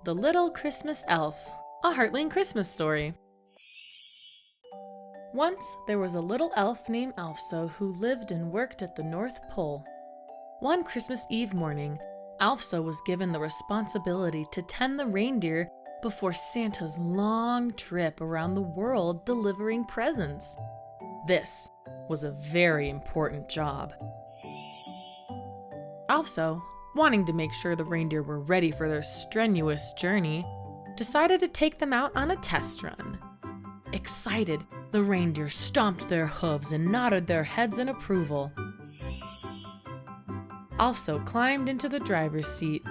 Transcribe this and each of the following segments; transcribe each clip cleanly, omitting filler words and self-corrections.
The Little Christmas Elf, a Heartling Christmas story. Once there was a little elf named Alfsol who lived and worked at the North Pole. One Christmas Eve morning, Alfsol was given the responsibility to tend the reindeer before Santa's long trip around the world delivering presents. This was a very important job. Alfsol, wanting to make sure the reindeer were ready for their strenuous journey, decided to take them out on a test run. Excited, the reindeer stomped their hooves and nodded their heads in approval. Alfsol climbed into the driver's seat.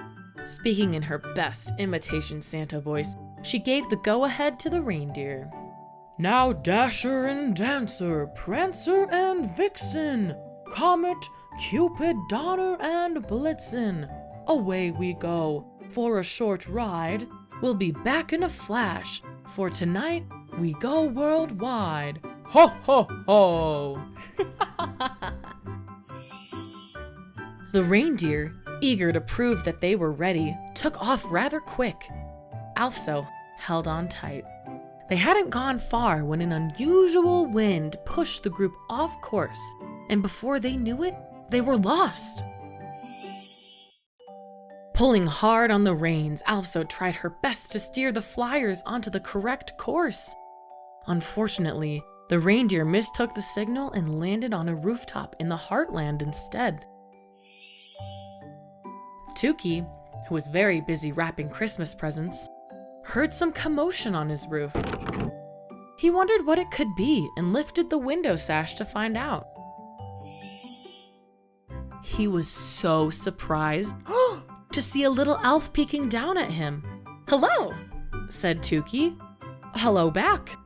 Speaking in her best imitation Santa voice, she gave the go-ahead to the reindeer. "Now Dasher and Dancer, Prancer and Vixen, Comet, Cupid, Donner and Blitzen. Away we go for a short ride. We'll be back in a flash, for tonight we go worldwide. Ho, ho, ho!" The reindeer, eager to prove that they were ready, took off rather quick. Alfsol held on tight. They hadn't gone far when an unusual wind pushed the group off course, and before they knew it, they were lost. Pulling hard on the reins, Alfsol tried her best to steer the flyers onto the correct course. Unfortunately, the reindeer mistook the signal and landed on a rooftop in the Heartland instead. Tukey, who was very busy wrapping Christmas presents, heard some commotion on his roof. He wondered what it could be and lifted the window sash to find out. He was so surprised to see a little elf peeking down at him. "Hello," said Tukey. "Hello back,"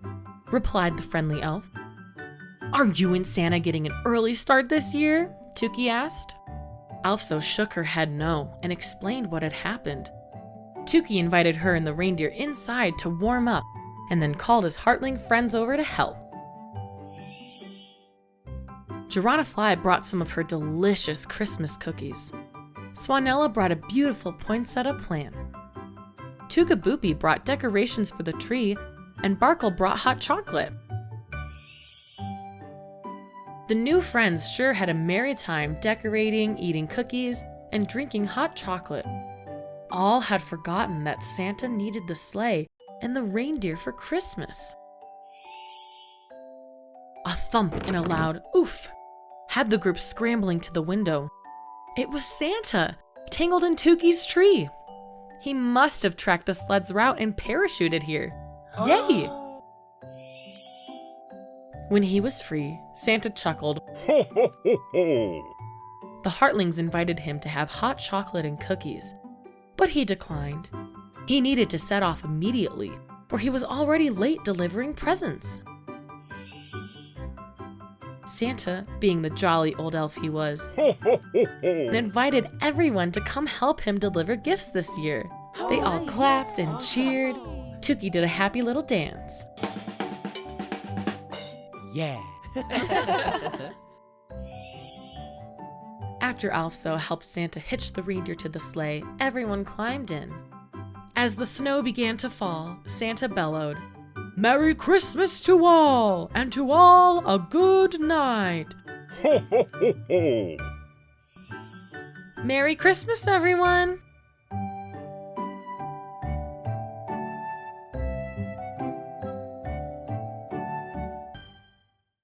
replied the friendly elf. "Are you and Santa getting an early start this year?" Tukey asked. Alfsol shook her head no and explained what had happened. Tukey invited her and the reindeer inside to warm up and then called his Heartling friends over to help. Fly brought some of her delicious Christmas cookies. Swanella brought a beautiful poinsettia plant. Tukey brought decorations for the tree, and Barkle brought hot chocolate. The new friends sure had a merry time decorating, eating cookies, and drinking hot chocolate. All had forgotten that Santa needed the sleigh and the reindeer for Christmas. A thump and a loud oof had the group scrambling to the window. It was Santa, tangled in Tukey's tree. He must have tracked the sled's route and parachuted here. Yay! When he was free, Santa chuckled. Ho, ho, ho, ho. The Heartlings invited him to have hot chocolate and cookies, but he declined. He needed to set off immediately, for he was already late delivering presents. Santa, being the jolly old elf he was, Ho, ho, ho, ho. invited everyone to come help him deliver gifts this year. They all clapped and cheered. Tukey did a happy little dance. Yeah. After Alfsol helped Santa hitch the reindeer to the sleigh, everyone climbed in. As the snow began to fall, Santa bellowed, "Merry Christmas to all, and to all a good night." Ho, ho, ho, ho. Merry Christmas, everyone!